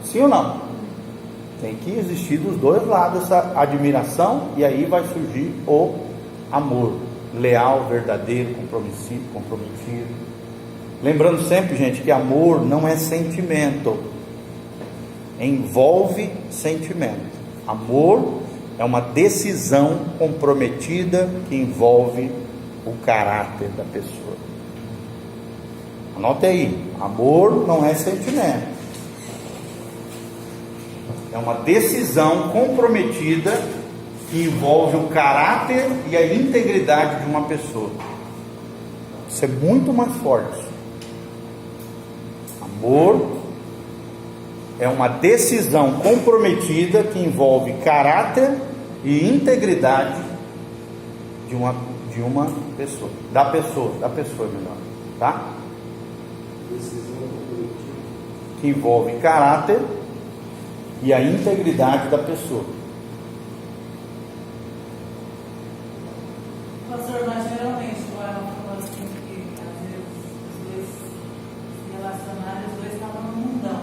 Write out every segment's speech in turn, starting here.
Sim ou não? Tem que existir dos dois lados essa admiração, e aí vai surgir o amor leal, verdadeiro, comprometido. Lembrando sempre, gente, que amor não é sentimento, envolve sentimento. Amor é uma decisão comprometida que envolve o caráter da pessoa. Anote aí, amor não é sentimento, é uma decisão comprometida que envolve o caráter e a integridade de uma pessoa. Isso é muito mais forte. Amor é uma decisão comprometida que envolve caráter e integridade de uma pessoa, da pessoa melhor, tá? Que envolve caráter e a integridade da pessoa. Pastor, mas geralmente não é uma coisa assim que às vezes os dois se relacionaram, os dois estavam no mundão.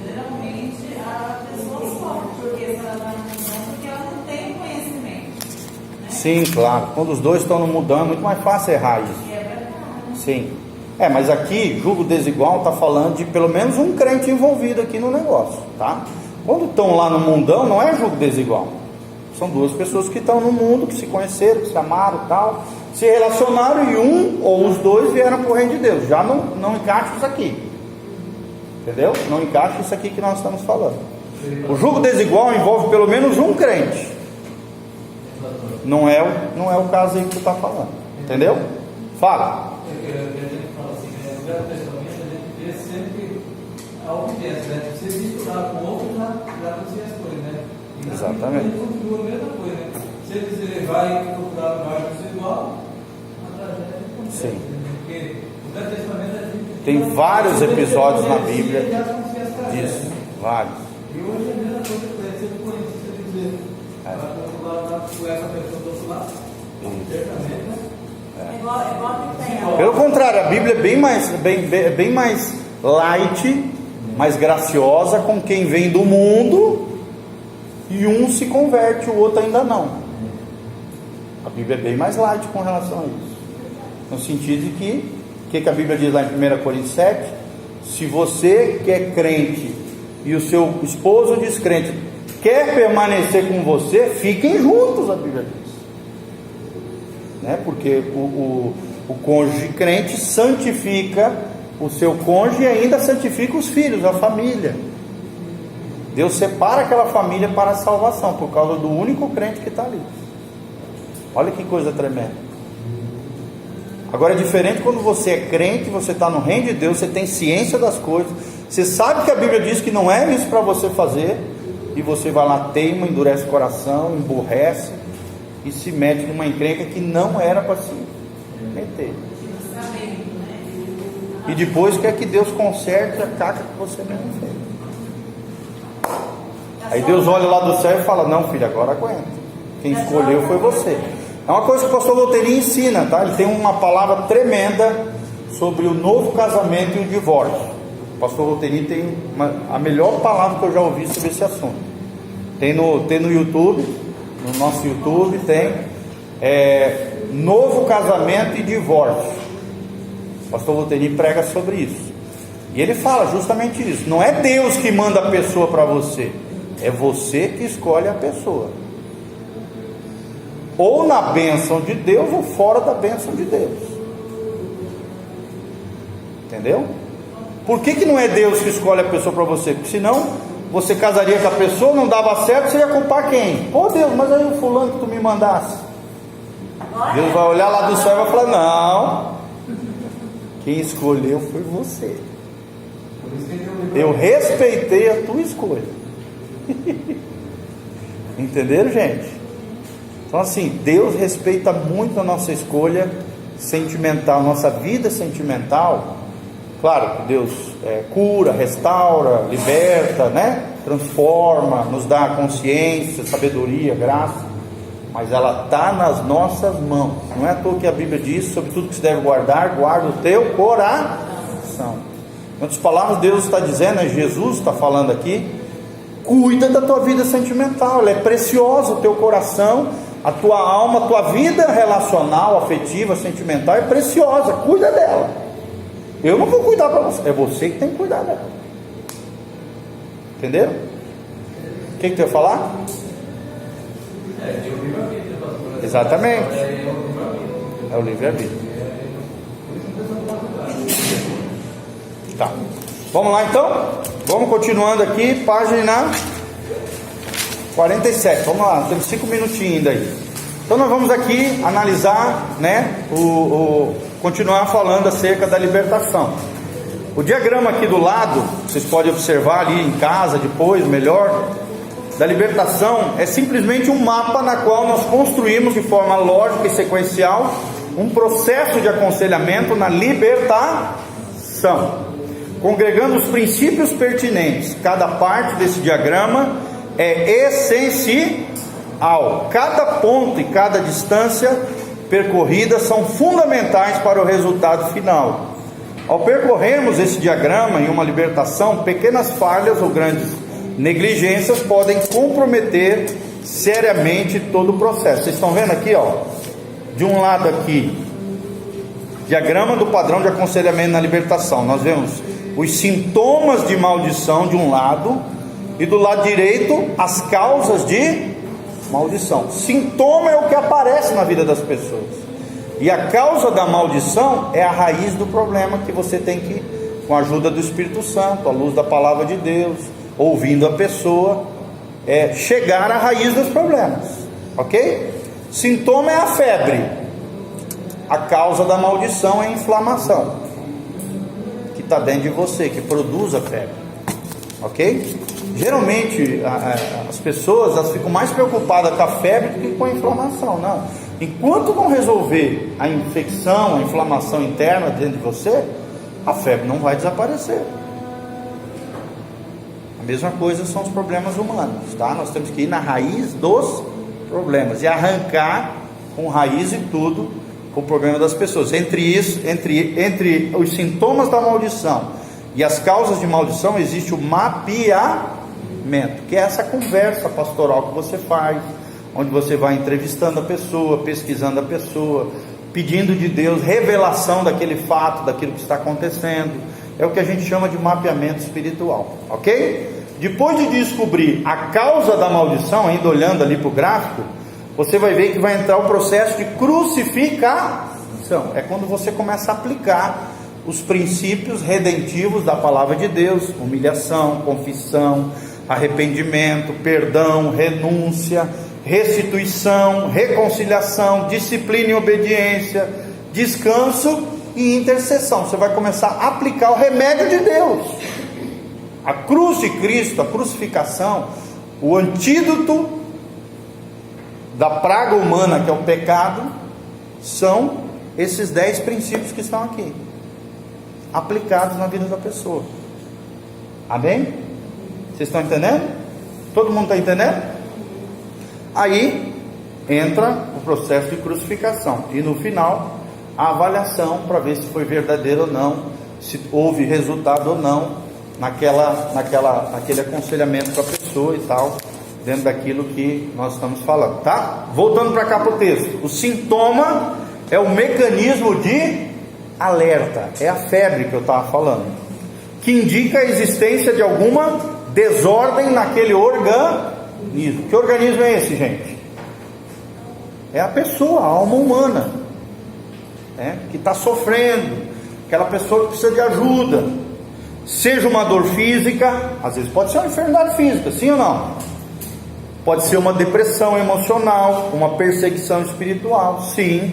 Geralmente a pessoa sofre porque ela está no mundão, porque ela não tem conhecimento, né? Sim, claro. Quando os dois estão no mundão é muito mais fácil errar isso. E é verdade. Sim. Mas aqui, julgo desigual está falando de pelo menos um crente envolvido aqui no negócio, tá? Quando estão lá no mundão, não é julgo desigual. São duas pessoas que estão no mundo, que se conheceram, que se amaram e tal, se relacionaram, e um ou os dois vieram para o reino de Deus. Já não encaixa isso aqui, entendeu? Não encaixa isso aqui que nós estamos falando. O julgo desigual envolve pelo menos um crente. Não é o caso aí que tu está falando, entendeu? Fala. No Velho Testamento a gente vê sempre a obediência, né? Se misturar com outro, já dizia as coisas, né? E Exatamente. Ele continua a mesma coisa, né? Se ele dizer vai procurar no bairro desigual, a tragédia acontece. Sim. Porque o Velho Testamento a gente Tem vários episódios na Bíblia disso. disso, vários. E hoje é a mesma coisa, se ele conhece, se ele dizer vai procurar com essa pessoa do outro lado, certamente, né? É igual que tem. Pelo contrário, a Bíblia é bem mais light, mais graciosa com quem vem do mundo e um se converte, o outro ainda não. A Bíblia é bem mais light com relação a isso, no sentido de que a Bíblia diz lá em 1 Coríntios 7: se você que é crente e o seu esposo descrente quer permanecer com você, fiquem juntos, a Bíblia diz, né? Porque o cônjuge crente santifica o seu cônjuge e ainda santifica os filhos, a família. Deus separa aquela família para a salvação por causa do único crente que está ali. Olha que coisa tremenda. Agora é diferente quando você é crente, você está no reino de Deus, você tem ciência das coisas, você sabe que a Bíblia diz que não é isso para você fazer, e você vai lá, teima, endurece o coração, emburrece e se mete numa encrenca que não era para se meter. E depois quer que Deus conserte a caca que você mesmo fez. Aí Deus olha lá do céu e fala: não, filho, agora aguenta. Quem escolheu foi você. É uma coisa que o pastor Volteri ensina, tá? Ele tem uma palavra tremenda sobre o novo casamento e o divórcio. O pastor Volteri tem a melhor palavra que eu já ouvi sobre esse assunto. Tem no YouTube, no nosso YouTube tem novo casamento e divórcio. O pastor Volteri prega sobre isso. E ele fala justamente isso. Não é Deus que manda a pessoa para você, é você que escolhe a pessoa. Ou na bênção de Deus ou fora da bênção de Deus. Entendeu? Por que não é Deus que escolhe a pessoa para você? Porque senão você casaria com a pessoa, não dava certo, você ia culpar quem? Pô, Deus, mas aí o fulano que tu me mandasse. Deus vai olhar lá do céu e vai falar: não, quem escolheu foi você. Eu respeitei a tua escolha. Entenderam, gente? Então assim, Deus respeita muito a nossa escolha sentimental, nossa vida sentimental. Claro que Deus cura, restaura, liberta, né? Transforma, nos dá consciência, sabedoria, graça. Mas ela está nas nossas mãos. Não é à toa que a Bíblia diz: sobre tudo que se deve guardar, guarda o teu coração. Em outras palavras, Deus está dizendo, Jesus está falando aqui, cuida da tua vida sentimental, ela é preciosa, o teu coração, a tua alma, a tua vida relacional, afetiva, sentimental é preciosa, cuida dela. Eu não vou cuidar para você, é você que tem que cuidar dela. Entenderam? O que tu ia falar? É o livre-arbítrio, pastor. Exatamente. É É o livre-arbítrio. o livre-arbítrio. Tá. Vamos lá então? Vamos continuando aqui, página 47. Vamos lá, temos 5 minutinhos ainda aí. Então nós vamos aqui analisar, né? Continuar falando acerca da libertação. O diagrama aqui do lado, vocês podem observar ali em casa depois, melhor, da libertação, é simplesmente um mapa na qual nós construímos de forma lógica e sequencial um processo de aconselhamento na libertação, congregando os princípios pertinentes. Cada parte desse diagrama é essencial. Cada ponto e cada distância percorrida são fundamentais para o resultado final. Ao percorrermos esse diagrama em uma libertação, pequenas falhas ou grandes negligências podem comprometer seriamente todo o processo. Vocês estão vendo aqui, ó, de um lado aqui, diagrama do padrão de aconselhamento na libertação. Nós vemos os sintomas de maldição de um lado e do lado direito as causas de maldição. Sintoma é o que aparece na vida das pessoas, e a causa da maldição é a raiz do problema que você tem que, com a ajuda do Espírito Santo, à luz da palavra de Deus, ouvindo a pessoa, chegar à raiz dos problemas, ok? Sintoma é a febre, a causa da maldição é a inflamação que está dentro de você, que produz a febre, ok? Geralmente as pessoas, elas ficam mais preocupadas com a febre do que com a inflamação. Não, enquanto não resolver a infecção, a inflamação interna dentro de você, a febre não vai desaparecer. A mesma coisa são os problemas humanos, tá? Nós temos que ir na raiz dos problemas e arrancar com raiz e tudo o problema das pessoas. Entre os sintomas da maldição e as causas de maldição existe o mapeamento, que é essa conversa pastoral que você faz, onde você vai entrevistando a pessoa, pesquisando a pessoa, pedindo de Deus revelação daquele fato, daquilo que está acontecendo. É o que a gente chama de mapeamento espiritual, ok? Depois de descobrir a causa da maldição, ainda olhando ali para o gráfico, você vai ver que vai entrar o processo de crucificação. É quando você começa a aplicar os princípios redentivos da palavra de Deus: humilhação, confissão, arrependimento, perdão, renúncia, restituição, reconciliação, disciplina e obediência, descanso e intercessão. Você vai começar a aplicar o remédio de Deus. A cruz de Cristo, a crucificação, o antídoto da praga humana, que é o pecado, são esses 10 princípios que estão aqui, aplicados na vida da pessoa. Amém? Vocês estão entendendo? Todo mundo está entendendo? Aí entra o processo de crucificação, e no final a avaliação para ver se foi verdadeiro ou não, se houve resultado ou não naquele aconselhamento para a pessoa e tal, dentro daquilo que nós estamos falando, tá? Voltando para cá para o texto, o sintoma é o mecanismo de alerta, é a febre que eu estava falando, que indica a existência de alguma desordem naquele organismo. Que organismo é esse, gente? É a pessoa, a alma humana, que está sofrendo, aquela pessoa que precisa de ajuda, seja uma dor física, às vezes pode ser uma enfermidade física, sim ou não? Pode ser uma depressão emocional, uma perseguição espiritual, sim,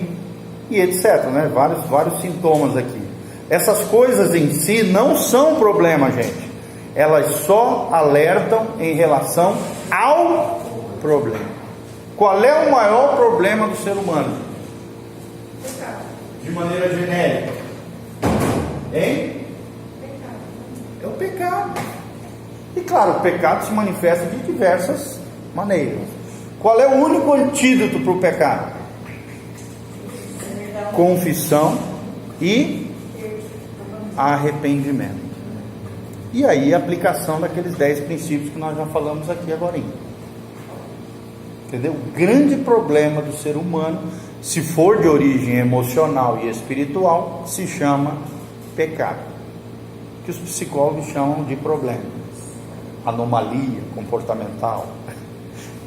e etc, né? Vários sintomas aqui. Essas coisas em si não são problema, gente. Elas só alertam em relação ao problema. Qual é o maior problema do ser humano? De maneira genérica, hein? É o pecado. E claro, o pecado se manifesta de diversas maneiras. Qual é o único antídoto para o pecado? Confissão e arrependimento. E aí a aplicação daqueles 10 princípios que nós já falamos aqui agora. Entendeu? O grande problema do ser humano, se for de origem emocional e espiritual, se chama pecado, que os psicólogos chamam de problema, anomalia comportamental.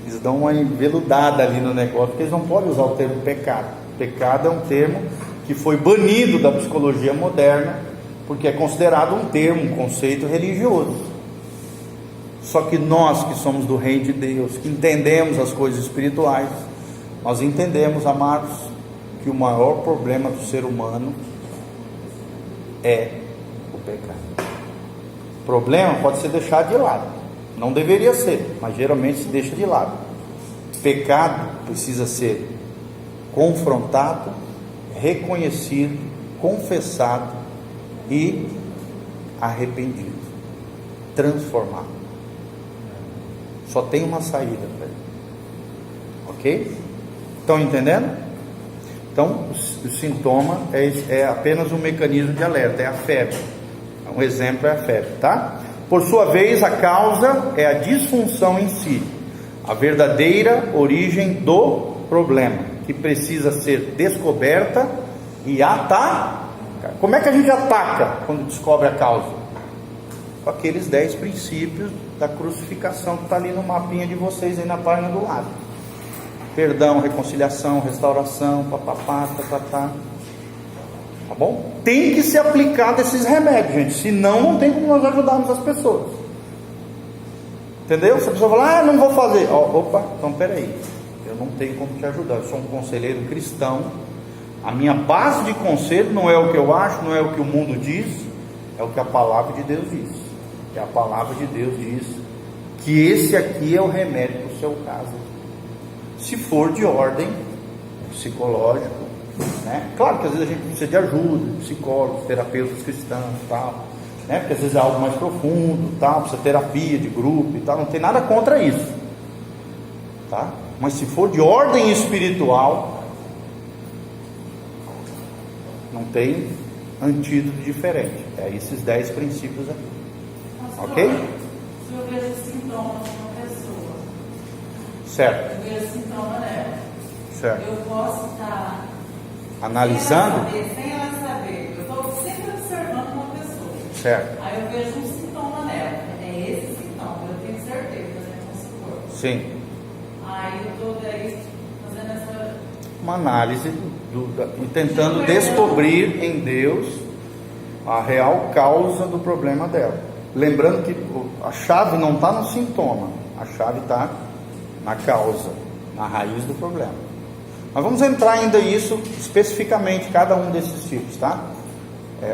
Eles dão uma enveludada ali no negócio, porque eles não podem usar o termo pecado. Pecado é um termo que foi banido da psicologia moderna, porque é considerado um termo, um conceito religioso. Só que nós que somos do reino de Deus, que entendemos as coisas espirituais, nós entendemos, amados, que o maior problema do ser humano é o pecado. O problema pode ser deixado de lado, não deveria ser, mas geralmente se deixa de lado. Pecado precisa ser confrontado, reconhecido, confessado e arrependido, transformado. Só tem uma saída para ele. Ok? Estão entendendo? Então, o sintoma é apenas um mecanismo de alerta, é a febre. Um exemplo é a febre, tá? Por sua vez, a causa é a disfunção em si, a verdadeira origem do problema, que precisa ser descoberta e atacada. Como é que a gente ataca quando descobre a causa? Com aqueles 10 princípios da crucificação que está ali no mapinha de vocês aí na página do lado. Perdão, reconciliação, restauração, papapá, tá bom? Tem que se aplicar desses remédios, gente, senão não tem como nós ajudarmos as pessoas. Entendeu? Se a pessoa falar, não vou fazer, opa, então peraí, eu não tenho como te ajudar, eu sou um conselheiro cristão, a minha base de conselho não é o que eu acho, não é o que o mundo diz, é o que a palavra de Deus diz. E a palavra de Deus diz que esse aqui é o remédio para o seu caso. Se for de ordem psicológica, né? Claro que às vezes a gente precisa de ajuda, psicólogos, terapeutas cristãos, tal, né? Porque às vezes é algo mais profundo, tal, precisa de terapia de grupo e tal, não tem nada contra isso, tá? Mas se for de ordem espiritual, não tem antídoto diferente. É esses 10 princípios aqui. Ok? Se eu vejo sintomas de uma pessoa, certo? eu vejo sintoma nela, certo? Eu posso estar analisando, sem ela saber. Eu estou sempre observando uma pessoa, certo? Aí eu vejo um sintoma nela, é esse sintoma, eu tenho certeza, né? Vamos supor. Sim. Aí eu estou daí fazendo essa uma análise e tentando descobrir em Deus a real causa do problema dela. Lembrando que a chave não está no sintoma, a chave está na causa, na raiz do problema. Mas vamos entrar ainda nisso especificamente, cada um desses tipos, tá?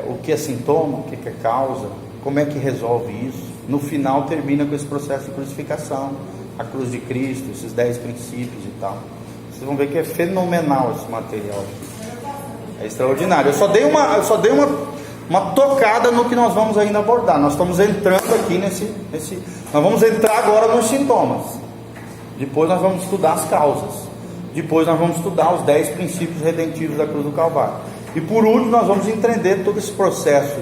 O que é sintoma, o que é causa, como é que resolve isso. No final termina com esse processo de crucificação, a cruz de Cristo, esses 10 princípios e tal. Vocês vão ver que é fenomenal esse material aqui. É extraordinário. Eu só dei uma tocada no que nós vamos ainda abordar. Nós estamos entrando aqui nesse. Nós vamos entrar agora nos sintomas. Depois nós vamos estudar as causas. Depois nós vamos estudar os 10 princípios redentivos da cruz do Calvário. E por último nós vamos entender todo esse processo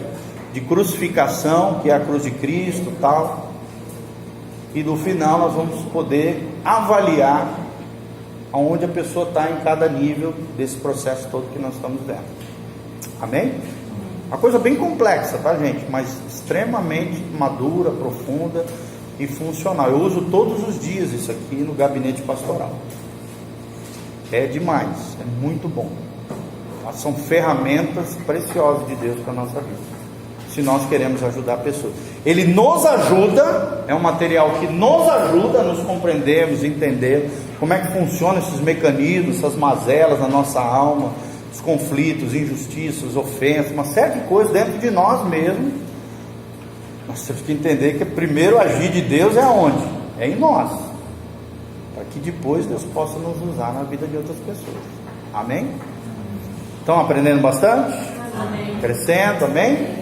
de crucificação, que é a cruz de Cristo, tal. E no final nós vamos poder avaliar aonde a pessoa está em cada nível desse processo todo que nós estamos vendo. Amém? Uma coisa bem complexa, tá, gente? Mas extremamente madura, profunda e funcional. Eu uso todos os dias isso aqui no gabinete pastoral. É demais, é muito bom. São ferramentas preciosas de Deus para a nossa vida, se nós queremos ajudar pessoas. Ele nos ajuda, é um material que nos ajuda a nos compreendermos, entender como é que funcionam esses mecanismos, essas mazelas na nossa alma, os conflitos, injustiças, ofensas, uma série de coisas dentro de nós mesmos. Nós temos que entender que o primeiro agir de Deus é aonde? É em nós, para que depois Deus possa nos usar na vida de outras pessoas. Amém? Estão aprendendo bastante? Amém. Crescendo, amém?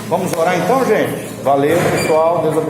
Vamos orar então, gente? Valeu, pessoal. Deus abençoe.